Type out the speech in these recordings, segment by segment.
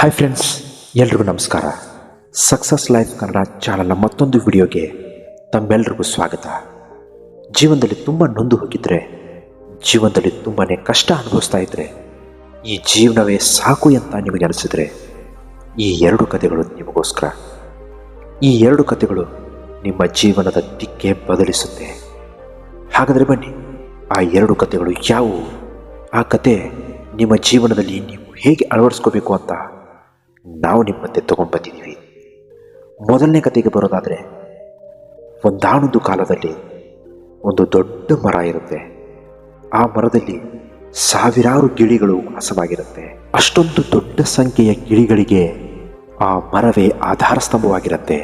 Hi friends, ಎಲ್ರಿಗೂ ನಮಸ್ಕಾರ. Success life Kannada ಚಾನಲ್ನ ಮತ್ತೊಂದು ವಿಡಿಯೋಗೆ ತಮ್ಮೆಲ್ರಿಗೂ ಸ್ವಾಗತ. ಜೀವನದಲ್ಲಿ ತುಂಬ ನೊಂದು ಹೋಗಿದ್ರೆ, ಜೀವನದಲ್ಲಿ ತುಂಬಾ ಕಷ್ಟ ಅನುಭವಿಸ್ತಾ ಇದ್ರೆ, ಈ ಜೀವನವೇ ಸಾಕು ಅಂತ ನಿಮಗೆ ಅನಿಸಿದ್ರೆ, ಈ ಎರಡು ಕಥೆಗಳು ನಿಮಗೋಸ್ಕರ. ಈ ಎರಡು ಕಥೆಗಳು ನಿಮ್ಮ ಜೀವನದ ದಿಕ್ಕೆ ಬದಲಿಸುತ್ತೆ. ಹಾಗಾದರೆ ಬನ್ನಿ, ಆ ಎರಡು ಕಥೆಗಳು ಯಾವುವು, ಆ ಕತೆ ನಿಮ್ಮ ಜೀವನದಲ್ಲಿ ನೀವು ಹೇಗೆ ಅಳವಡಿಸ್ಕೋಬೇಕು ಅಂತ ನಾವು ನಿಮ್ಮ ಮುಂದೆ ತಗೊಂಡು ಬಂದಿದ್ದೀವಿ. ಮೊದಲನೇ ಕತೆಗೆ ಬರೋದಾದರೆ, ಒಂದಾನೊಂದು ಕಾಲದಲ್ಲಿ ಒಂದು ದೊಡ್ಡ ಮರ ಇರುತ್ತೆ. ಆ ಮರದಲ್ಲಿ ಸಾವಿರಾರು ಗಿಳಿಗಳು ವಾಸವಾಗಿರುತ್ತೆ. ಅಷ್ಟೊಂದು ದೊಡ್ಡ ಸಂಖ್ಯೆಯ ಗಿಳಿಗಳಿಗೆ ಆ ಮರವೇ ಆಧಾರ ಸ್ತಂಭವಾಗಿರುತ್ತೆ.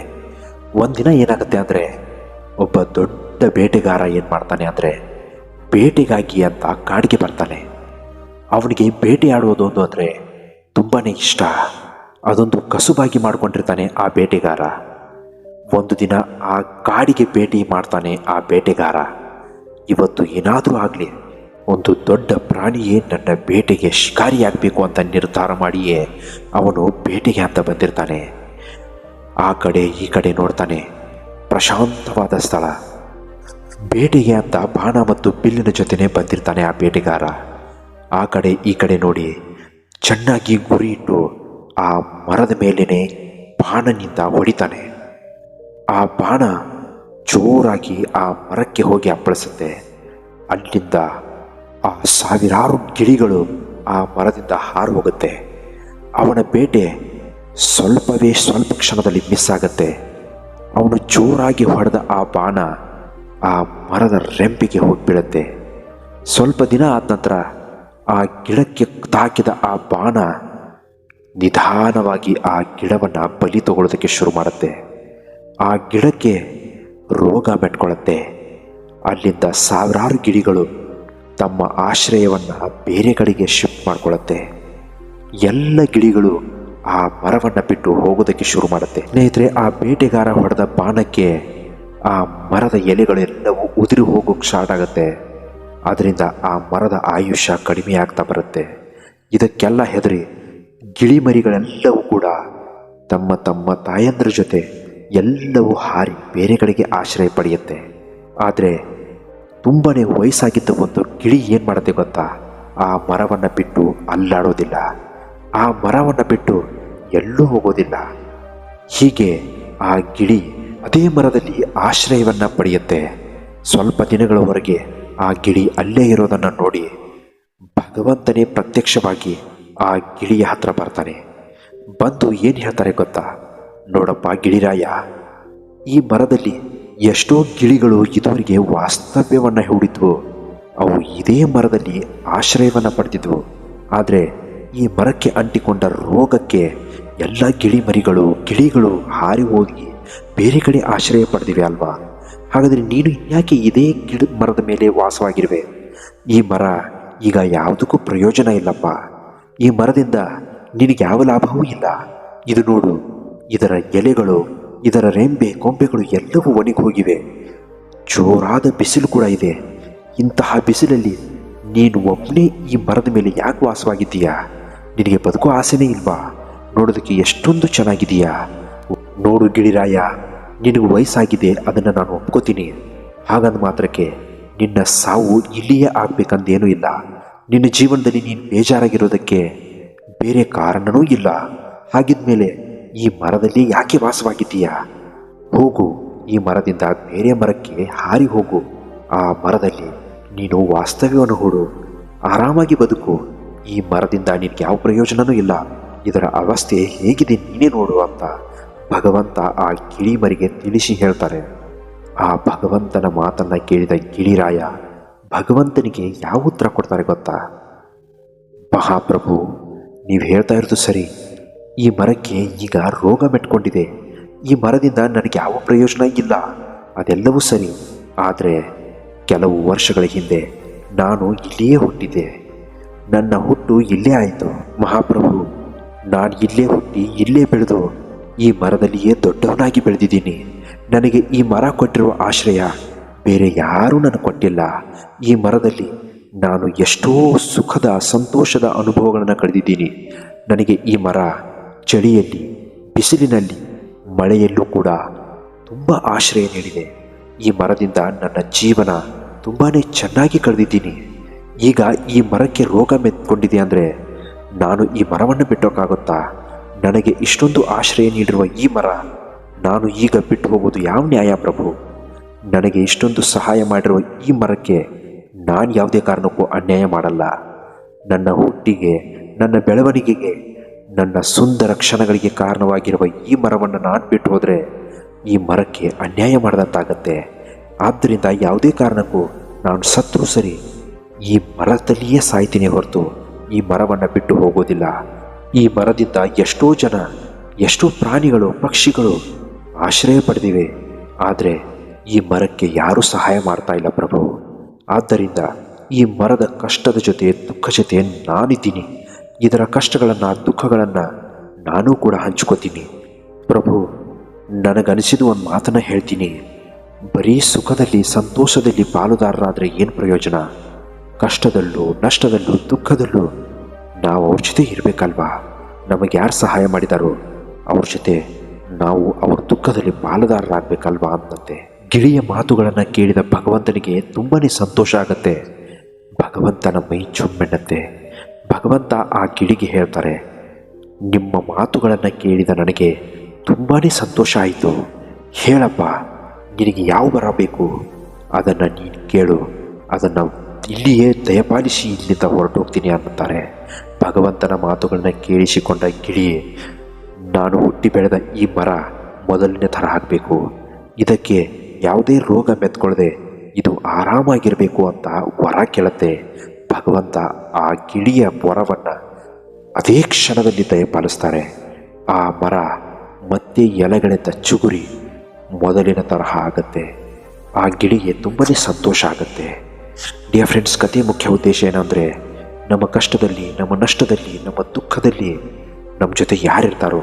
ಒಂದಿನ ಏನಾಗುತ್ತೆ ಅಂದರೆ, ಒಬ್ಬ ದೊಡ್ಡ ಬೇಟೆಗಾರ ಏನು ಮಾಡ್ತಾನೆ ಅಂದರೆ, ಬೇಟೆಗಾಗಿ ಅಂತ ಕಾಡಿಗೆ ಬರ್ತಾನೆ. ಅವನಿಗೆ ಬೇಟೆಯಾಡುವುದು ಅಂದರೆ ತುಂಬಾ ಇಷ್ಟ. ಅದೊಂದು ಕಸುಬಾಗಿ ಮಾಡಿಕೊಂಡಿರ್ತಾನೆ ಆ ಬೇಟೆಗಾರ. ಒಂದು ದಿನ ಆ ಕಾಡಿಗೆ ಭೇಟಿ ಮಾಡ್ತಾನೆ ಆ ಬೇಟೆಗಾರ. ಇವತ್ತು ಏನಾದರೂ ಆಗಲಿ, ಒಂದು ದೊಡ್ಡ ಪ್ರಾಣಿಯೇ ನನ್ನ ಬೇಟೆಗೆ ಶಿಕಾರಿಯಾಗಬೇಕು ಅಂತ ನಿರ್ಧಾರ ಮಾಡಿಯೇ ಅವನು ಬೇಟೆಗೆ ಅಂತ ಬಂದಿರ್ತಾನೆ. ಆ ಕಡೆ ಈ ಕಡೆ ನೋಡ್ತಾನೆ. ಪ್ರಶಾಂತವಾದ ಸ್ಥಳ. ಬೇಟೆಗೆ ಅಂತ ಬಾಣ ಮತ್ತು ಬಿಲ್ಲಿನ ಜೊತೆನೇ ಬಂದಿರ್ತಾನೆ ಆ ಬೇಟೆಗಾರ. ಆ ಕಡೆ ಈ ಕಡೆ ನೋಡಿ ಚೆನ್ನಾಗಿ ಗುರಿ ಇಟ್ಟು ಆ ಮರದ ಮೇಲೇನೆ ಬಾಣನಿಂದ ಹೊಡಿತಾನೆ. ಆ ಬಾಣ ಜೋರಾಗಿ ಆ ಮರಕ್ಕೆ ಹೋಗಿ ಅಪ್ಪಳಿಸುತ್ತೆ. ಅಲ್ಲಿಂದ ಆ ಸಾವಿರಾರು ಗಿಳಿಗಳು ಆ ಮರದಿಂದ ಹಾರು ಹೋಗುತ್ತೆ. ಅವನ ಬೇಟೆ ಸ್ವಲ್ಪ ಕ್ಷಣದಲ್ಲಿ ಮಿಸ್ ಆಗುತ್ತೆ. ಅವನು ಜೋರಾಗಿ ಹೊಡೆದ ಆ ಬಾಣ ಆ ಮರದ ರೆಂಪಿಗೆ ಹೋಗಿ ಬೀಳುತ್ತೆ. ಸ್ವಲ್ಪ ದಿನ ಆದ ನಂತರ ಆ ಗಿಡಕ್ಕೆ ತಾಕಿದ ಆ ಬಾಣ ನಿಧಾನವಾಗಿ ಆ ಗಿಡವನ್ನು ಬಲಿ ತಗೊಳ್ಳೋದಕ್ಕೆ ಶುರು ಮಾಡುತ್ತೆ. ಆ ಗಿಡಕ್ಕೆ ರೋಗ ಮೆಟ್ಕೊಳ್ಳುತ್ತೆ. ಅಲ್ಲಿಂದ ಸಾವಿರಾರು ಗಿಳಿಗಳು ತಮ್ಮ ಆಶ್ರಯವನ್ನು ಬೇರೆ ಕಡೆಗೆ ಶಿಫ್ಟ್ ಮಾಡಿಕೊಳ್ಳುತ್ತೆ. ಎಲ್ಲ ಗಿಳಿಗಳು ಆ ಮರವನ್ನು ಬಿಟ್ಟು ಹೋಗೋದಕ್ಕೆ ಶುರು ಮಾಡುತ್ತೆ. ಸ್ನೇಹಿತರೆ, ಆ ಬೇಟೆಗಾರ ಹೊಡೆದ ಬಾಣಕ್ಕೆ ಆ ಮರದ ಎಲೆಗಳೆಲ್ಲವೂ ಉದುರಿ ಹೋಗೋಕ್ಕೆ ಸ್ಟಾರ್ಟ್ ಆಗುತ್ತೆ. ಅದರಿಂದ ಆ ಮರದ ಆಯುಷ್ಯ ಕಡಿಮೆ ಆಗ್ತಾ ಬರುತ್ತೆ. ಇದಕ್ಕೆಲ್ಲ ಹೆದರಿ ಗಿಳಿಮರಿಗಳೆಲ್ಲವೂ ಕೂಡ ತಮ್ಮ ತಮ್ಮ ತಾಯಂದ್ರ ಜೊತೆ ಎಲ್ಲವೂ ಹಾರಿ ಬೇರೆ ಕಡೆಗೆ ಆಶ್ರಯ ಪಡೆಯುತ್ತೆ. ಆದರೆ ತುಂಬಾ ವಯಸ್ಸಾಗಿದ್ದ ಒಂದು ಗಿಳಿ ಏನು ಮಾಡುತ್ತೆ ಗೊತ್ತಾ? ಆ ಮರವನ್ನು ಬಿಟ್ಟು ಅಲ್ಲಾಡೋದಿಲ್ಲ, ಆ ಮರವನ್ನು ಬಿಟ್ಟು ಎಲ್ಲೂ ಹೋಗೋದಿಲ್ಲ. ಹೀಗೆ ಆ ಗಿಳಿ ಅದೇ ಮರದಲ್ಲಿ ಆಶ್ರಯವನ್ನು ಪಡೆಯುತ್ತೆ. ಸ್ವಲ್ಪ ದಿನಗಳವರೆಗೆ ಆ ಗಿಳಿ ಅಲ್ಲೇ ಇರೋದನ್ನು ನೋಡಿ ಭಗವಂತನೇ ಪ್ರತ್ಯಕ್ಷವಾಗಿ ಆ ಗಿಳಿಯ ಹತ್ರ ಬರ್ತಾನೆ. ಬಂದು ಏನು ಹೇಳ್ತಾರೆ ಗೊತ್ತಾ? ನೋಡಪ್ಪ ಗಿಳಿರಾಯ, ಈ ಮರದಲ್ಲಿ ಎಷ್ಟೋ ಗಿಳಿಗಳು ಇದುವರೆಗೆ ವಾಸ್ತವ್ಯವನ್ನು ಹೂಡಿದ್ವು. ಅವು ಇದೇ ಮರದಲ್ಲಿ ಆಶ್ರಯವನ್ನು ಪಡೆದಿದ್ವು. ಆದರೆ ಈ ಮರಕ್ಕೆ ಅಂಟಿಕೊಂಡ ರೋಗಕ್ಕೆ ಎಲ್ಲ ಗಿಳಿಗಳು ಹಾರಿ ಹೋಗಿ ಬೇರೆ ಕಡೆ ಆಶ್ರಯ ಪಡೆದಿವೆ ಅಲ್ವಾ? ಹಾಗಾದರೆ ನೀನು ಯಾಕೆ ಇದೇ ಮರದ ಮೇಲೆ ವಾಸವಾಗಿರುವೆ? ಈ ಮರ ಈಗ ಯಾವುದಕ್ಕೂ ಪ್ರಯೋಜನ ಇಲ್ಲಪ್ಪ. ಈ ಮರದಿಂದ ನಿನಗೆ ಯಾವ ಲಾಭವೂ ಇಲ್ಲ. ಇದು ನೋಡು, ಇದರ ಎಲೆಗಳು, ಇದರ ರೆಂಬೆ ಕೊಂಬೆಗಳು ಎಲ್ಲವೂ ಒಣಗಿ ಹೋಗಿವೆ. ಜೋರಾದ ಬಿಸಿಲು ಕೂಡ ಇದೆ. ಇಂತಹ ಬಿಸಿಲಲ್ಲಿ ನೀನು ಒಬ್ಬನೇ ಈ ಮರದ ಮೇಲೆ ಯಾಕೆ ವಾಸವಾಗಿದ್ದೀಯಾ? ನಿನಗೆ ಬದುಕೋ ಆಸೆನೇ ಇಲ್ವಾ? ನೋಡೋದಕ್ಕೆ ಎಷ್ಟೊಂದು ಚೆನ್ನಾಗಿದೆಯಾ? ನೋಡು ಗಿಳಿರಾಯ, ನಿನಗೆ ವಯಸ್ಸಾಗಿದೆ, ಅದನ್ನು ನಾನು ಒಪ್ಕೋತೀನಿ. ಹಾಗಂದ ಮಾತ್ರಕ್ಕೆ ನಿನ್ನ ಸಾವು ಇಲ್ಲಿಯೇ ಆಗಬೇಕಂದೇನೂ ಇಲ್ಲ. ನಿನ್ನ ಜೀವನದಲ್ಲಿ ನೀನು ಬೇಜಾರಾಗಿರೋದಕ್ಕೆ ಬೇರೆ ಕಾರಣವೂ ಇಲ್ಲ. ಹಾಗಿದ್ಮೇಲೆ ಈ ಮರದಲ್ಲಿ ಯಾಕೆ ವಾಸವಾಗಿದ್ದೀಯಾ? ಹೋಗು, ಈ ಮರದಿಂದ ಬೇರೆ ಮರಕ್ಕೆ ಹಾರಿ ಹೋಗು. ಆ ಮರದಲ್ಲಿ ನೀನು ವಾಸ್ತವ್ಯವನ್ನು ಹೂಡು, ಆರಾಮಾಗಿ ಬದುಕು. ಈ ಮರದಿಂದ ನಿನಗೆ ಯಾವ ಪ್ರಯೋಜನವೂ ಇಲ್ಲ. ಇದರ ಅವಸ್ಥೆ ಹೇಗಿದೆ ನೀನೇ ನೋಡು ಅಂತ ಭಗವಂತ ಆ ಗಿಳಿಮರಿಗೆ ತಿಳಿಸಿ ಹೇಳ್ತಾರೆ. ಆ ಭಗವಂತನ ಮಾತನ್ನು ಕೇಳಿದ ಗಿಳಿರಾಯ ಭಗವಂತನಿಗೆ ಯಾವ ಉತ್ತರ ಕೊಡ್ತಾರೆ ಗೊತ್ತಾ? ಮಹಾಪ್ರಭು, ನೀವು ಹೇಳ್ತಾ ಇರೋದು ಸರಿ. ಈ ಮರಕ್ಕೆ ಈಗ ರೋಗ ಮೆಟ್ಕೊಂಡಿದೆ. ಈ ಮರದಿಂದ ನನಗೆ ಯಾವ ಪ್ರಯೋಜನ ಇಲ್ಲ, ಅದೆಲ್ಲವೂ ಸರಿ. ಆದರೆ ಕೆಲವು ವರ್ಷಗಳ ಹಿಂದೆ ನಾನು ಇಲ್ಲಿಯೇ ಹುಟ್ಟಿದ್ದೆ. ನನ್ನ ಹುಟ್ಟು ಇಲ್ಲೇ ಆಯಿತು. ಮಹಾಪ್ರಭು, ನಾನು ಇಲ್ಲೇ ಹುಟ್ಟಿ ಇಲ್ಲೇ ಬೆಳೆದು ಈ ಮರದಲ್ಲಿಯೇ ದೊಡ್ಡವನಾಗಿ ಬೆಳೆದಿದ್ದೀನಿ. ನನಗೆ ಈ ಮರ ಕೊಟ್ಟಿರುವ ಆಶ್ರಯ ಬೇರೆ ಯಾರೂ ನನಗೆ ಕೊಟ್ಟಿಲ್ಲ. ಈ ಮರದಲ್ಲಿ ನಾನು ಎಷ್ಟೋ ಸುಖದ ಸಂತೋಷದ ಅನುಭವಗಳನ್ನು ಕಳೆದಿದ್ದೀನಿ. ನನಗೆ ಈ ಮರ ಚಳಿಯಲ್ಲಿ, ಬಿಸಿಲಿನಲ್ಲಿ, ಮಳೆಯಲ್ಲೂ ಕೂಡ ತುಂಬ ಆಶ್ರಯ ನೀಡಿದೆ. ಈ ಮರದಿಂದ ನನ್ನ ಜೀವನ ತುಂಬಾ ಚೆನ್ನಾಗಿ ಕಳೆದಿದ್ದೀನಿ. ಈಗ ಈ ಮರಕ್ಕೆ ರೋಗ ಮೆತ್ಕೊಂಡಿದೆ ಅಂದರೆ ನಾನು ಈ ಮರವನ್ನು ಬಿಟ್ಟೋಕ್ಕಾಗುತ್ತಾ? ನನಗೆ ಇಷ್ಟೊಂದು ಆಶ್ರಯ ನೀಡಿರುವ ಈ ಮರ ನಾನು ಈಗ ಬಿಟ್ಟು ಹೋಗೋದು ಯಾವ ನ್ಯಾಯ ಪ್ರಭು? ನನಗೆ ಇಷ್ಟೊಂದು ಸಹಾಯ ಮಾಡಿರುವ ಈ ಮರಕ್ಕೆ ನಾನು ಯಾವುದೇ ಕಾರಣಕ್ಕೂ ಅನ್ಯಾಯ ಮಾಡಲ್ಲ. ನನ್ನ ಹುಟ್ಟಿಗೆ, ನನ್ನ ಬೆಳವಣಿಗೆಗೆ, ನನ್ನ ಸುಂದರ ಕ್ಷಣಗಳಿಗೆ ಕಾರಣವಾಗಿರುವ ಈ ಮರವನ್ನು ನಾನು ಬಿಟ್ಟು ಹೋದರೆ ಈ ಮರಕ್ಕೆ ಅನ್ಯಾಯ ಮಾಡಿದಂತಾಗತ್ತೆ. ಆದ್ದರಿಂದ ಯಾವುದೇ ಕಾರಣಕ್ಕೂ ನಾನು ಸತ್ರು ಸರಿ ಈ ಮರದಲ್ಲಿಯೇ ಸಾಯ್ತೀನಿ ಹೊರತು ಈ ಮರವನ್ನು ಬಿಟ್ಟು ಹೋಗೋದಿಲ್ಲ. ಈ ಮರದಿಂದ ಎಷ್ಟೋ ಜನ, ಎಷ್ಟೋ ಪ್ರಾಣಿಗಳು, ಪಕ್ಷಿಗಳು ಆಶ್ರಯ ಪಡೆದಿವೆ. ಆದರೆ ಈ ಮರಕ್ಕೆ ಯಾರೂ ಸಹಾಯ ಮಾಡ್ತಾ ಇಲ್ಲ ಪ್ರಭು. ಆದ್ದರಿಂದ ಈ ಮರದ ಕಷ್ಟದ ಜೊತೆ, ದುಃಖ ಜೊತೆ ನಾನಿದ್ದೀನಿ. ಇದರ ಕಷ್ಟಗಳನ್ನು, ದುಃಖಗಳನ್ನು ನಾನೂ ಕೂಡ ಹಂಚ್ಕೋತೀನಿ ಪ್ರಭು. ನನಗನಿಸಿದ ಒಂದು ಮಾತನ್ನು ಹೇಳ್ತೀನಿ. ಬರೀ ಸುಖದಲ್ಲಿ, ಸಂತೋಷದಲ್ಲಿ ಪಾಲುದಾರರಾದರೆ ಏನು ಪ್ರಯೋಜನ? ಕಷ್ಟದಲ್ಲೂ, ನಷ್ಟದಲ್ಲೂ, ದುಃಖದಲ್ಲೂ ನಾವು ಅವ್ರ ಜೊತೆ ಇರಬೇಕಲ್ವಾ? ನಮಗೆ ಯಾರು ಸಹಾಯ ಮಾಡಿದಾರೋ ಅವ್ರ ಜೊತೆ ನಾವು ಅವ್ರ ದುಃಖದಲ್ಲಿ ಪಾಲುದಾರರಾಗಬೇಕಲ್ವಾ ಅಂತಂತೆ. ಗಿಳಿಯ ಮಾತುಗಳನ್ನು ಕೇಳಿದ ಭಗವಂತನಿಗೆ ತುಂಬಾ ಸಂತೋಷ ಆಗತ್ತೆ. ಭಗವಂತನ ಮೈ ಚುಮ್ಮೆನ್ನತ್ತೆ. ಭಗವಂತ ಆ ಗಿಳಿಗೆ ಹೇಳ್ತಾರೆ, ನಿಮ್ಮ ಮಾತುಗಳನ್ನು ಕೇಳಿದ ನನಗೆ ತುಂಬಾ ಸಂತೋಷ ಆಯಿತು. ಹೇಳಪ್ಪ, ನಿನಗೆ ಯಾವ ವರ ಬೇಕು ಅದನ್ನು ನೀನು ಕೇಳು, ಅದನ್ನು ಇಲ್ಲಿಯೇ ದಯಪಾಲಿಸಿ ಇಲ್ಲಿಂದ ಹೊರಟೋಗ್ತೀನಿ ಅನ್ನುತ್ತಾರೆ. ಭಗವಂತನ ಮಾತುಗಳನ್ನ ಕೇಳಿಸಿಕೊಂಡ ಗಿಳಿ, ನಾನು ಹುಟ್ಟಿ ಬೆಳೆದ ಈ ಮರ ಮೊದಲನೇ ಥರ ಆಗಬೇಕು, ಇದಕ್ಕೆ ಯಾವುದೇ ರೋಗ ಮೆತ್ಕೊಳ್ಳದೆ ಇದು ಆರಾಮಾಗಿರಬೇಕು ಅಂತ ವರ ಕೇಳುತ್ತೆ. ಭಗವಂತ ಆ ಗಿಳಿಯ ವರವನ್ನು ಅದೇ ಕ್ಷಣದಲ್ಲಿ ದಯಪಾಲಿಸ್ತಾರೆ. ಆ ಮರ ಮತ್ತೆ ಎಲೆಗಳಿಂದ ಚಿಗುರಿ ಮೊದಲಿನ ತರಹ ಆಗತ್ತೆ. ಆ ಗಿಳಿಗೆ ತುಂಬಾ ಸಂತೋಷ ಆಗುತ್ತೆ. ಡಿಯರ್ ಫ್ರೆಂಡ್ಸ್, ಕಥೆಯ ಮುಖ್ಯ ಉದ್ದೇಶ ಏನಂದರೆ, ನಮ್ಮ ಕಷ್ಟದಲ್ಲಿ, ನಮ್ಮ ನಷ್ಟದಲ್ಲಿ, ನಮ್ಮ ದುಃಖದಲ್ಲಿ ನಮ್ಮ ಜೊತೆ ಯಾರಿರ್ತಾರೋ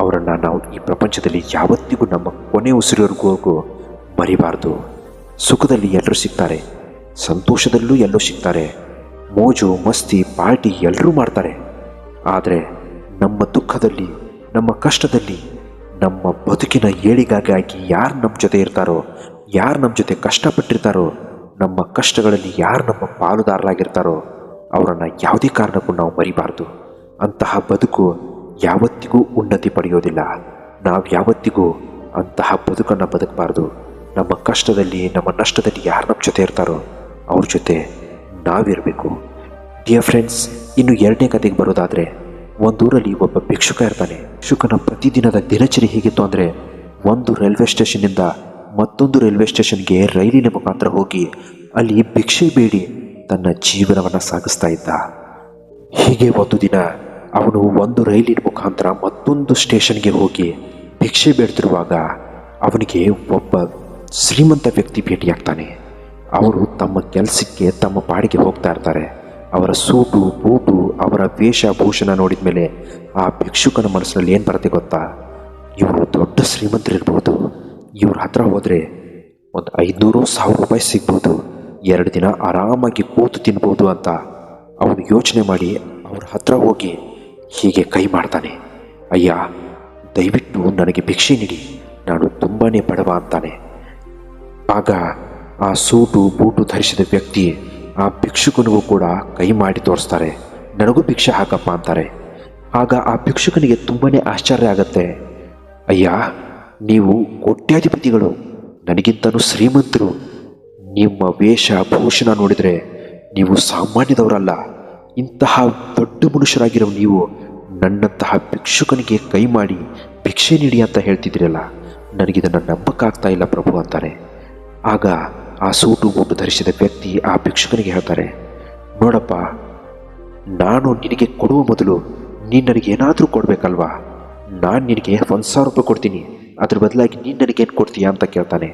ಅವರನ್ನು ನಾವು ಈ ಪ್ರಪಂಚದಲ್ಲಿ ಯಾವತ್ತಿಗೂ ನಮ್ಮ ಕೊನೆ ಉಸಿರಿವರೆಗೂ ಮರಿಬಾರ್ದು. ಸುಖದಲ್ಲಿ ಎಲ್ಲರೂ ಸಿಗ್ತಾರೆ, ಸಂತೋಷದಲ್ಲೂ ಎಲ್ಲರೂ ಸಿಗ್ತಾರೆ, ಮೋಜು ಮಸ್ತಿ ಪಾರ್ಟಿ ಎಲ್ಲರೂ ಮಾಡ್ತಾರೆ. ಆದರೆ ನಮ್ಮ ದುಃಖದಲ್ಲಿ, ನಮ್ಮ ಕಷ್ಟದಲ್ಲಿ, ನಮ್ಮ ಬದುಕಿನ ಏಳಿಗಾಗಿ ಯಾರು ನಮ್ಮ ಜೊತೆ ಇರ್ತಾರೋ, ಯಾರು ನಮ್ಮ ಜೊತೆ ಕಷ್ಟಪಟ್ಟಿರ್ತಾರೋ, ನಮ್ಮ ಕಷ್ಟಗಳಲ್ಲಿ ಯಾರು ನಮ್ಮ ಪಾಲುದಾರರಾಗಿರ್ತಾರೋ ಅವರನ್ನು ಯಾವುದೇ ಕಾರಣಕ್ಕೂ ನಾವು ಮರಿಬಾರ್ದು. ಅಂತಹ ಬದುಕು ಯಾವತ್ತಿಗೂ ಉನ್ನತಿ ಪಡೆಯೋದಿಲ್ಲ. ನಾವು ಯಾವತ್ತಿಗೂ ಅಂತಹ ಬದುಕನ್ನು ಬದುಕಬಾರ್ದು. ನಮ್ಮ ಕಷ್ಟದಲ್ಲಿ, ನಮ್ಮ ನಷ್ಟದಲ್ಲಿ ಯಾರು ನಮ್ಮ ಜೊತೆ ಇರ್ತಾರೋ ಅವ್ರ ಜೊತೆ ನಾವಿರಬೇಕು. ಡಿಯರ್ ಫ್ರೆಂಡ್ಸ್, ಇನ್ನು ಎರಡನೇ ಕತೆಗೆ ಬರೋದಾದರೆ, ಒಂದೂರಲ್ಲಿ ಒಬ್ಬ ಭಿಕ್ಷುಕ ಇರ್ತಾನೆ. ಭಿಕ್ಷುಕನ ಪ್ರತಿದಿನದ ದಿನಚರಿ ಹೇಗಿತ್ತು ಅಂದರೆ, ಒಂದು ರೈಲ್ವೆ ಸ್ಟೇಷನ್ನಿಂದ ಮತ್ತೊಂದು ರೈಲ್ವೆ ಸ್ಟೇಷನ್ಗೆ ರೈಲಿನ ಮುಖಾಂತರ ಹೋಗಿ ಅಲ್ಲಿ ಭಿಕ್ಷೆ ಬೇಡಿ ತನ್ನ ಜೀವನವನ್ನು ಸಾಗಿಸ್ತಾ ಇದ್ದ. ಹೀಗೆ ಒಂದು ದಿನ ಅವನು ಒಂದು ರೈಲಿನ ಮುಖಾಂತರ ಮತ್ತೊಂದು ಸ್ಟೇಷನ್ಗೆ ಹೋಗಿ ಭಿಕ್ಷೆ ಬೇಡ್ತಿರುವಾಗ ಅವನಿಗೆ ಒಬ್ಬ ಶ್ರೀಮಂತ ವ್ಯಕ್ತಿ ಭೇಟಿಯಾಗ್ತಾನೆ. ಅವರು ತಮ್ಮ ಕೆಲಸಕ್ಕೆ, ತಮ್ಮ ಪಾಡಿಗೆ ಹೋಗ್ತಾ ಇರ್ತಾರೆ. ಅವರ ಸೂಟು ಬೂಟು, ಅವರ ವೇಷಭೂಷಣ ನೋಡಿದ ಮೇಲೆ ಆ ಭಿಕ್ಷುಕನ ಮನಸ್ಸಿನಲ್ಲಿ ಏನು ಬರುತ್ತೆ ಗೊತ್ತಾ? ಇವರು ದೊಡ್ಡ ಶ್ರೀಮಂತರಿರ್ಬೋದು, ಇವ್ರ ಹತ್ರ ಹೋದರೆ ಒಂದು 500-1000 ರೂಪಾಯಿ ಸಿಗ್ಬೋದು, 2 ದಿನ ಆರಾಮಾಗಿ ಕೂತು ತಿನ್ಬೋದು ಅಂತ ಅವನು ಯೋಚನೆ ಮಾಡಿ ಅವ್ರ ಹತ್ರ ಹೋಗಿ ಹೀಗೆ ಕೈ ಮಾಡ್ತಾನೆ. ಅಯ್ಯ, ದಯವಿಟ್ಟು ನನಗೆ ಭಿಕ್ಷೆ ನೀಡಿ, ನಾನು ತುಂಬಾ ಬಡವ ಅಂತಾನೆ. ಆಗ ಆ ಸೂಟು ಬೂಟು ಧರಿಸಿದ ವ್ಯಕ್ತಿ ಆ ಭಿಕ್ಷುಕನಿಗೂ ಕೂಡ ಕೈ ಮಾಡಿ ತೋರಿಸ್ತಾರೆ. ನನಗೂ ಭಿಕ್ಷೆ ಹಾಕಪ್ಪ ಅಂತಾರೆ. ಆಗ ಆ ಭಿಕ್ಷುಕನಿಗೆ ತುಂಬಾ ಆಶ್ಚರ್ಯ ಆಗತ್ತೆ. ಅಯ್ಯ, ನೀವು ಕೋಟ್ಯಾಧಿಪತಿಗಳು, ನನಗಿಂತನೂ ಶ್ರೀಮಂತರು, ನಿಮ್ಮ ವೇಷಭೂಷಣ ನೋಡಿದರೆ ನೀವು ಸಾಮಾನ್ಯದವರಲ್ಲ. ಇಂತಹ ದೊಡ್ಡ ಮನುಷ್ಯರಾಗಿರೋ ನೀವು ನನ್ನಂತಹ ಭಿಕ್ಷುಕನಿಗೆ ಕೈ ಮಾಡಿ ಭಿಕ್ಷೆ ನೀಡಿ ಅಂತ ಹೇಳ್ತಿದ್ದೀರಲ್ಲ, ನನಗಿದನ್ನು ನಂಬಕ್ಕಾಗ್ತಾ ಇಲ್ಲ ಪ್ರಭು ಅಂತಾರೆ. ಆಗ ಆ ಸೂಟು ಬೂಟು ಧರಿಸಿದ ವ್ಯಕ್ತಿ ಆ ಭಿಕ್ಷುಕನಿಗೆ ಹೇಳ್ತಾರೆ, ನೋಡಪ್ಪ, ನಾನು ನಿನಗೆ ಕೊಡುವ ಮೊದಲು ನೀನು ನನಗೆ ಏನಾದರೂ ಕೊಡಬೇಕಲ್ವಾ? ನಾನು ನಿನಗೆ 1000 ರೂಪಾಯಿ ಕೊಡ್ತೀನಿ, ಅದ್ರ ಬದಲಾಗಿ ನೀನು ನನಗೇನು ಕೊಡ್ತೀಯಾ ಅಂತ ಕೇಳ್ತಾನೆ.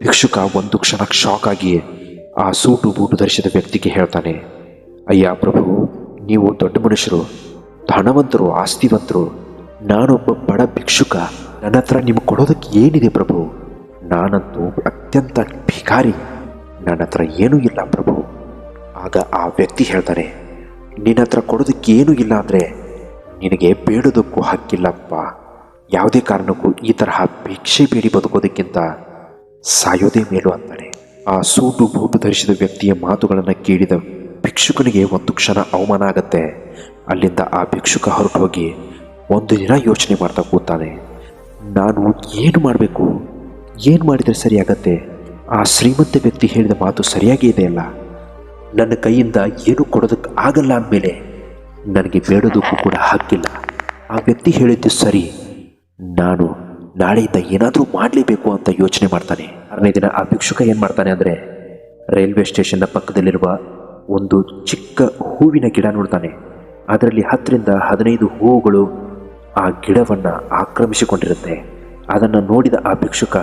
ಭಿಕ್ಷುಕ ಒಂದು ಕ್ಷಣ ಶಾಕ್ ಆಗಿ ಆ ಸೂಟು ಬೂಟು ಧರಿಸಿದ ವ್ಯಕ್ತಿಗೆ ಹೇಳ್ತಾನೆ, ಅಯ್ಯ ಪ್ರಭು, ನೀವು ದೊಡ್ಡ ಮನುಷ್ಯರು, ಧನವಂತರು, ಆಸ್ತಿವಂತರು, ನಾನೊಬ್ಬ ಬಡ ಭಿಕ್ಷುಕ, ನನ್ನ ಹತ್ರ ನಿಮಗೆ ಕೊಡೋದಕ್ಕೆ ಏನಿದೆ ಪ್ರಭು? ನಾನಂತೂ ಅತ್ಯಂತ ಭಿಕಾರಿ, ನನ್ನ ಹತ್ರ ಏನೂ ಇಲ್ಲ ಪ್ರಭು. ಆಗ ಆ ವ್ಯಕ್ತಿ ಹೇಳ್ತಾನೆ, ನಿನ್ನ ಹತ್ರ ಕೊಡೋದಕ್ಕೆ ಏನೂ ಇಲ್ಲ ಅಂದರೆ ನಿನಗೆ ಬೇಡೋದಕ್ಕೂ ಹಕ್ಕಿಲ್ಲಪ್ಪ. ಯಾವುದೇ ಕಾರಣಕ್ಕೂ ಈ ತರಹ ಭಿಕ್ಷೆ ಬೇಡಿ ಬದುಕೋದಕ್ಕಿಂತ ಸಾಯೋದೇ ಮೇಲು ಅಂತಾನೆ. ಆ ಸೂಟು ಬೂಟು ಧರಿಸಿದ ವ್ಯಕ್ತಿಯ ಮಾತುಗಳನ್ನು ಕೇಳಿದ ಭಿಕ್ಷುಕನಿಗೆ ಒಂದು ಕ್ಷಣ ಅವಮಾನ ಆಗತ್ತೆ. ಅಲ್ಲಿಂದ ಆ ಭಿಕ್ಷುಕ ಹೊರಟು ಹೋಗಿ ಒಂದು ದಿನ ಯೋಚನೆ ಮಾಡ್ತಾ ಕೂತಾನೆ. ನಾನು ಏನು ಮಾಡಬೇಕು, ಏನು ಮಾಡಿದರೆ ಸರಿಯಾಗತ್ತೆ? ಆ ಶ್ರೀಮಂತ ವ್ಯಕ್ತಿ ಹೇಳಿದ ಮಾತು ಸರಿಯಾಗಿ ಇದೆಯಲ್ಲ. ನನ್ನ ಕೈಯಿಂದ ಏನು ಕೊಡೋದಕ್ಕೆ ಆಗಲ್ಲ ಅಂದಮೇಲೆ ನನಗೆ ಬೇಡೋದಕ್ಕೂ ಕೂಡ ಹಕ್ಕಿಲ್ಲ. ಆ ವ್ಯಕ್ತಿ ಹೇಳಿದ್ದು ಸರಿ, ನಾನು ನಾಳೆಯಿಂದ ಏನಾದರೂ ಮಾಡಲೇಬೇಕು ಅಂತ ಯೋಚನೆ ಮಾಡ್ತಾನೆ. 6ನೇ ದಿನ ಆ ಭಿಕ್ಷುಕ ಏನು ಮಾಡ್ತಾನೆ ಅಂದರೆ ರೈಲ್ವೆ ಸ್ಟೇಷನ್ನ ಪಕ್ಕದಲ್ಲಿರುವ ಒಂದು ಚಿಕ್ಕ ಹೂವಿನ ಗಿಡ ನೋಡ್ತಾನೆ. ಅದರಲ್ಲಿ 10ರಿಂದ 15 ಹೂವುಗಳು ಆ ಗಿಡವನ್ನು ಆಕ್ರಮಿಸಿಕೊಂಡಿರುತ್ತೆ. ಅದನ್ನು ನೋಡಿದ ಆ ಭಿಕ್ಷುಕ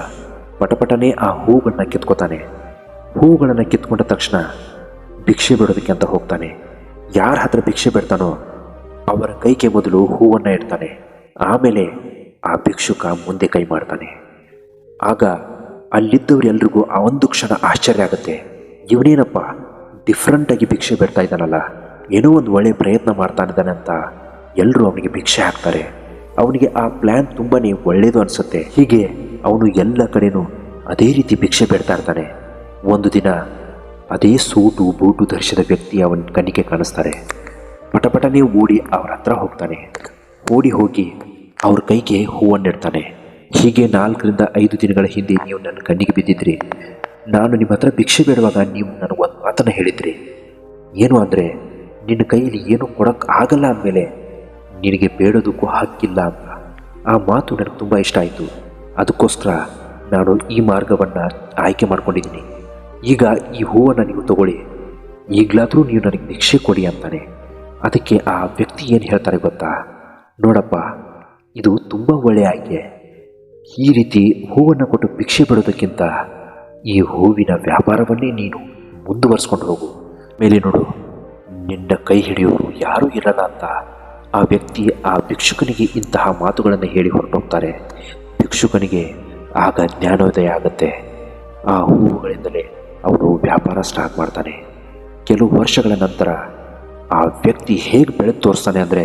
ಪಟಪಟನೆ ಆ ಹೂವುಗಳನ್ನ ಕಿತ್ಕೋತಾನೆ. ಹೂವುಗಳನ್ನು ಕಿತ್ಕೊಂಡ ತಕ್ಷಣ ಭಿಕ್ಷೆ ಬಿಡೋದಕ್ಕೆ ಅಂತ ಹೋಗ್ತಾನೆ. ಯಾರ ಹತ್ರ ಭಿಕ್ಷೆ ಬಿಡ್ತಾನೋ ಅವರ ಕೈಗೆ ಮೊದಲು ಹೂವನ್ನು ಇಡ್ತಾನೆ. ಆಮೇಲೆ ಆ ಭಿಕ್ಷುಕ ಮುಂದೆ ಕೈ ಮಾಡ್ತಾನೆ. ಆಗ ಅಲ್ಲಿದ್ದವರೆಲ್ರಿಗೂ ಆ ಒಂದು ಕ್ಷಣ ಆಶ್ಚರ್ಯ ಆಗುತ್ತೆ. ಇವನೇನಪ್ಪ ಡಿಫ್ರೆಂಟಾಗಿ ಭಿಕ್ಷೆ ಬಿಡ್ತಾ ಇದ್ದಾನಲ್ಲ, ಏನೋ ಒಂದು ಒಳ್ಳೆಯ ಪ್ರಯತ್ನ ಮಾಡ್ತಾನಿದ್ದಾನೆ ಅಂತ ಎಲ್ಲರೂ ಅವನಿಗೆ ಭಿಕ್ಷೆ ಹಾಕ್ತಾರೆ. ಅವನಿಗೆ ಆ ಪ್ಲ್ಯಾನ್ ತುಂಬಾ ಒಳ್ಳೆಯದು ಅನಿಸುತ್ತೆ. ಹೀಗೆ ಅವನು ಎಲ್ಲ ಕಡೆನೂ ಅದೇ ರೀತಿ ಭಿಕ್ಷೆ ಬಿಡ್ತಾ ಇರ್ತಾನೆ. ಒಂದು ದಿನ ಅದೇ ಸೂಟು ಬೂಟು ಧರಿಸಿದ ವ್ಯಕ್ತಿ ಅವನ ಕಣ್ಣಿಗೆ ಕಾಣಿಸ್ತಾರೆ. ಪಟಪಟನೆ ಓಡಿ ಅವ್ರ ಹತ್ರ ಹೋಗ್ತಾನೆ. ಓಡಿ ಹೋಗಿ ಅವ್ರ ಕೈಗೆ ಹೂವನ್ನಿಡ್ತಾನೆ. ಹೀಗೆ 4ರಿಂದ 5 ದಿನಗಳ ಹಿಂದೆ ನೀವು ನನ್ನ ಕಣ್ಣಿಗೆ ಬಿದ್ದಿದ್ರಿ. ನಾನು ನಿಮ್ಮ ಹತ್ರ ಭಿಕ್ಷೆ ಬೇಡುವಾಗ ನೀವು ನನಗೆ ಒಂದು ಮಾತನ್ನು ಹೇಳಿದ್ರಿ. ಏನು ಅಂದರೆ ನಿನ್ನ ಕೈಯಲ್ಲಿ ಏನೂ ಕೊಡೋಕ್ಕೆ ಆಗಲ್ಲ ಅಂದಮೇಲೆ ನಿನಗೆ ಬೇಡೋದಕ್ಕೂ ಹಕ್ಕಿಲ್ಲ ಅಂತ. ಆ ಮಾತು ನನಗೆ ತುಂಬ ಇಷ್ಟ ಆಯಿತು. ಅದಕ್ಕೋಸ್ಕರ ನಾನು ಈ ಮಾರ್ಗವನ್ನು ಆಯ್ಕೆ ಮಾಡ್ಕೊಂಡಿದ್ದೀನಿ. ಈಗ ಈ ಹೂವನ್ನು ನೀವು ತಗೊಳ್ಳಿ, ಈಗಲಾದರೂ ನೀವು ನನಗೆ ಭಿಕ್ಷೆ ಕೊಡಿ ಅಂತಾನೆ. ಅದಕ್ಕೆ ಆ ವ್ಯಕ್ತಿ ಏನು ಹೇಳ್ತಾರೆ ಗೊತ್ತಾ? ನೋಡಪ್ಪ, ಇದು ತುಂಬ ಒಳ್ಳೆಯ ಆಯ್ಕೆ. ಈ ರೀತಿ ಹೂವನ್ನು ಕೊಟ್ಟು ಭಿಕ್ಷೆ ಬಿಡೋದಕ್ಕಿಂತ ಈ ಹೂವಿನ ವ್ಯಾಪಾರವನ್ನೇ ನೀನು ಮುಂದುವರಿಸ್ಕೊಂಡು ಹೋಗು. ಮೇಲೆ ನೋಡು, ನಿನ್ನ ಕೈ ಹಿಡಿಯೋರು ಯಾರೂ ಇರಲ್ಲ ಅಂತ ಆ ವ್ಯಕ್ತಿ ಆ ಭಿಕ್ಷುಕನಿಗೆ ಇಂತಹ ಮಾತುಗಳನ್ನು ಹೇಳಿ ಹೊರಟೋಗ್ತಾರೆ. ಭಿಕ್ಷುಕನಿಗೆ ಆಗ ಜ್ಞಾನೋದಯ ಆಗುತ್ತೆ. ಆ ಹೂವುಗಳಿಂದಲೇ ಅವನು ವ್ಯಾಪಾರ ಸ್ಟಾರ್ಟ್ ಮಾಡ್ತಾನೆ. ಕೆಲವು ವರ್ಷಗಳ ನಂತರ ಆ ವ್ಯಕ್ತಿ ಹೇಗೆ ಬೆಳೆದು ತೋರಿಸ್ತಾನೆ ಅಂದರೆ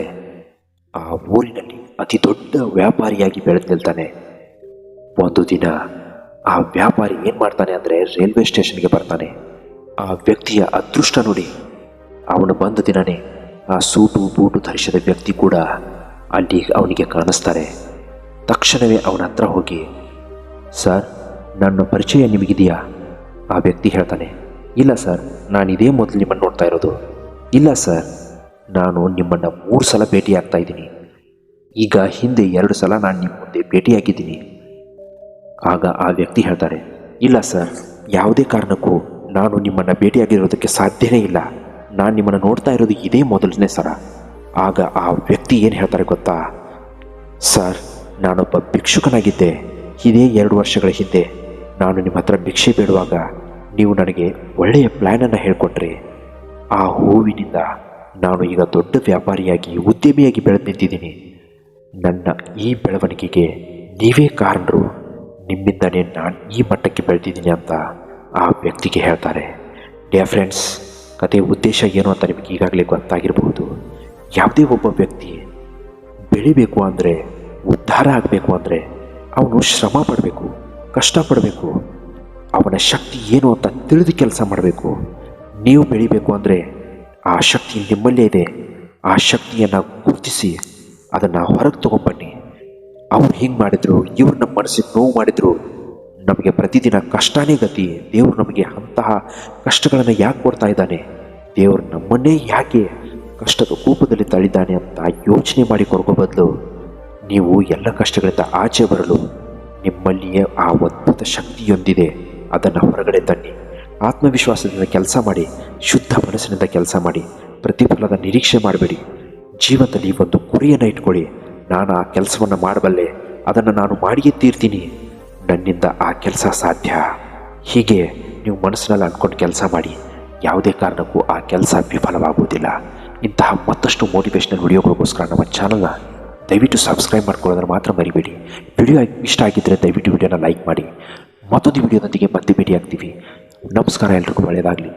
ಆ ಊರಿನಲ್ಲಿ ಅತಿ ದೊಡ್ಡ ವ್ಯಾಪಾರಿಯಾಗಿ ಬೆಳೆದು ನಿಲ್ತಾನೆ. ಒಂದು ದಿನ ಆ ವ್ಯಾಪಾರಿ ಏನು ಮಾಡ್ತಾನೆ ಅಂದರೆ ರೈಲ್ವೆ ಸ್ಟೇಷನ್ಗೆ ಬರ್ತಾನೆ. ಆ ವ್ಯಕ್ತಿಯ ಅದೃಷ್ಟ ನೋಡಿ, ಅವನು ಬಂದ ದಿನವೇ ಆ ಸೂಟು ಬೂಟು ಧರಿಸಿದ ವ್ಯಕ್ತಿ ಕೂಡ ಅಲ್ಲಿ ಅವನಿಗೆ ಕಾಣಿಸ್ತಾರೆ. ತಕ್ಷಣವೇ ಅವನ ಹತ್ರ ಹೋಗಿ, ಸರ್, ನನ್ನ ಪರಿಚಯ ನಿಮಗಿದೆಯಾ? ಆ ವ್ಯಕ್ತಿ ಹೇಳ್ತಾನೆ, ಇಲ್ಲ ಸರ್, ನಾನು ಇದೇ ಮೊದಲು ನಿಮ್ಮನ್ನು ನೋಡ್ತಾ ಇರೋದು. ಇಲ್ಲ ಸರ್, ನಾನು ನಿಮ್ಮನ್ನು 3 ಸಲ ಭೇಟಿಯಾಗ್ತಾ ಇದ್ದೀನಿ. ಈಗ ಹಿಂದೆ 2 ಸಲ ನಾನು ನಿಮ್ಮ ಮುಂದೆ ಭೇಟಿಯಾಗಿದ್ದೀನಿ. ಆಗ ಆ ವ್ಯಕ್ತಿ ಹೇಳ್ತಾರೆ, ಇಲ್ಲ ಸರ್, ಯಾವುದೇ ಕಾರಣಕ್ಕೂ ನಾನು ನಿಮ್ಮನ್ನು ಭೇಟಿಯಾಗಿರೋದಕ್ಕೆ ಸಾಧ್ಯವೇ ಇಲ್ಲ. ನಾನು ನಿಮ್ಮನ್ನು ನೋಡ್ತಾ ಇರೋದು ಇದೇ ಮೊದಲನೇ ಸಲ. ಆಗ ಆ ವ್ಯಕ್ತಿ ಏನು ಹೇಳ್ತಾರೆ ಗೊತ್ತಾ? ಸರ್, ನಾನೊಬ್ಬ ಭಿಕ್ಷುಕನಾಗಿದ್ದೆ. ಇದೇ 2 ವರ್ಷಗಳ ಹಿಂದೆ ನಾನು ನಿಮ್ಮ ಹತ್ರ ಭಿಕ್ಷೆ ಬೇಡುವಾಗ ನೀವು ನನಗೆ ಒಳ್ಳೆಯ ಪ್ಲ್ಯಾನನ್ನು ಹೇಳಿಕೊಟ್ರಿ. ಆ ಹೂವಿನಿಂದ ನಾನು ಈಗ ದೊಡ್ಡ ವ್ಯಾಪಾರಿಯಾಗಿ ಉದ್ಯಮಿಯಾಗಿ ಬೆಳೆದು ನಿಂತಿದ್ದೀನಿ. ನನ್ನ ಈ ಬೆಳವಣಿಗೆಗೆ ನೀವೇ ಕಾರಣರು. ನಿಮ್ಮಿಂದನೇ ನಾನು ಈ ಮಟ್ಟಕ್ಕೆ ಬೆಳೆದಿದ್ದೀನಿ ಅಂತ ಆ ವ್ಯಕ್ತಿಗೆ ಹೇಳ್ತಾರೆ. ಡಿಯರ್ ಫ್ರೆಂಡ್ಸ್, ಕಥೆಯ ಉದ್ದೇಶ ಏನು ಅಂತ ನಿಮಗೆ ಈಗಾಗಲೇ ಗೊತ್ತಾಗಿರಬಹುದು. ಯಾವುದೇ ಒಬ್ಬ ವ್ಯಕ್ತಿ ಬೆಳಿಬೇಕು ಅಂದರೆ, ಉದ್ಧಾರ ಆಗಬೇಕು ಅಂದರೆ ಅವನು ಶ್ರಮ ಪಡಬೇಕು, ಕಷ್ಟಪಡಬೇಕು, ಅವನ ಶಕ್ತಿ ಏನು ಅಂತ ತಿಳಿದು ಕೆಲಸ ಮಾಡಬೇಕು. ನೀವು ಬೆಳಿಬೇಕು ಅಂದರೆ ಆ ಶಕ್ತಿ ನಿಮ್ಮಲ್ಲೇ ಇದೆ. ಆ ಶಕ್ತಿಯನ್ನು ಗುರುತಿಸಿ ಅದನ್ನು ಹೊರಗೆ ತೊಗೊಂಬನ್ನಿ. ಅವ್ರು ಹಿಂಗೆ ಮಾಡಿದ್ರು, ಇವ್ರು ನಮ್ಮ ಮನಸ್ಸಿಗೆ ನೋವು ಮಾಡಿದ್ರು, ನಮಗೆ ಪ್ರತಿದಿನ ಕಷ್ಟನೇ ಗತಿ. ದೇವರು ನಮಗೆ ಅಂತಹ ಕಷ್ಟಗಳನ್ನು ಯಾಕೆ ಕೊಡ್ತಾ ಇದ್ದಾನೆ, ದೇವರು ನಮ್ಮನ್ನೇ ಯಾಕೆ ಕಷ್ಟದ ಕೂಪದಲ್ಲಿ ತಳ್ಳಿದ್ದಾನೆ ಅಂತ ಯೋಚನೆ ಮಾಡಿ ಕೊರಗೋ ಬದಲು ನೀವು ಎಲ್ಲ ಕಷ್ಟಗಳಿಂದ ಆಚೆ ಬರಲು ನಿಮ್ಮಲ್ಲಿಯೇ ಆ ಅದ್ಭುತ ಶಕ್ತಿಯೊಂದಿದೆ, ಅದನ್ನು ಹೊರಗಡೆ ತನ್ನಿ. ಆತ್ಮವಿಶ್ವಾಸದಿಂದ ಕೆಲಸ ಮಾಡಿ, ಶುದ್ಧ ಮನಸ್ಸಿನಿಂದ ಕೆಲಸ ಮಾಡಿ, ಪ್ರತಿಫಲದ ನಿರೀಕ್ಷೆ ಮಾಡಬೇಡಿ. ಜೀವನದಲ್ಲಿ ಒಂದು ಗುರಿಯನ್ನು ಇಟ್ಕೊಳ್ಳಿ. ನಾನು ಆ ಕೆಲಸವನ್ನು ಮಾಡಬಲ್ಲೆ, ಅದನ್ನು ನಾನು ಮಾಡಿಯೇ ತೀರ್ತೀನಿ, ನನ್ನಿಂದ ಆ ಕೆಲಸ ಸಾಧ್ಯ. ಹೀಗೆ ನೀವು ಮನಸ್ಸಿನಲ್ಲಿ ಅಂದ್ಕೊಂಡು ಕೆಲಸ ಮಾಡಿ, ಯಾವುದೇ ಕಾರಣಕ್ಕೂ ಆ ಕೆಲಸ ವಿಫಲವಾಗುವುದಿಲ್ಲ. ಇಂತಹ ಮತ್ತಷ್ಟು ಮೋಟಿವೇಶ್ನಲ್ ವಿಡಿಯೋಗಳಿಗೋಸ್ಕರ ನಮ್ಮ ಚಾನಲ್ನ ದಯವಿಟ್ಟು ಸಬ್ಸ್ಕ್ರೈಬ್ ಮಾಡ್ಕೊಳ್ಳೋದನ್ನು ಮಾತ್ರ ಮರಿಬೇಡಿ. ವಿಡಿಯೋ ಇಷ್ಟ ಆಗಿದ್ದರೆ ದಯವಿಟ್ಟು ವಿಡಿಯೋನ ಲೈಕ್ ಮಾಡಿ. ಮತ್ತೊಂದು ವಿಡಿಯೋದೊಂದಿಗೆ ಮತ್ತೆ ಭೇಟಿಯಾಗ್ತೀವಿ. ನಮಸ್ಕಾರ, ಎಲ್ರಿಗೂ ಒಳ್ಳೆಯದಾಗಲಿ.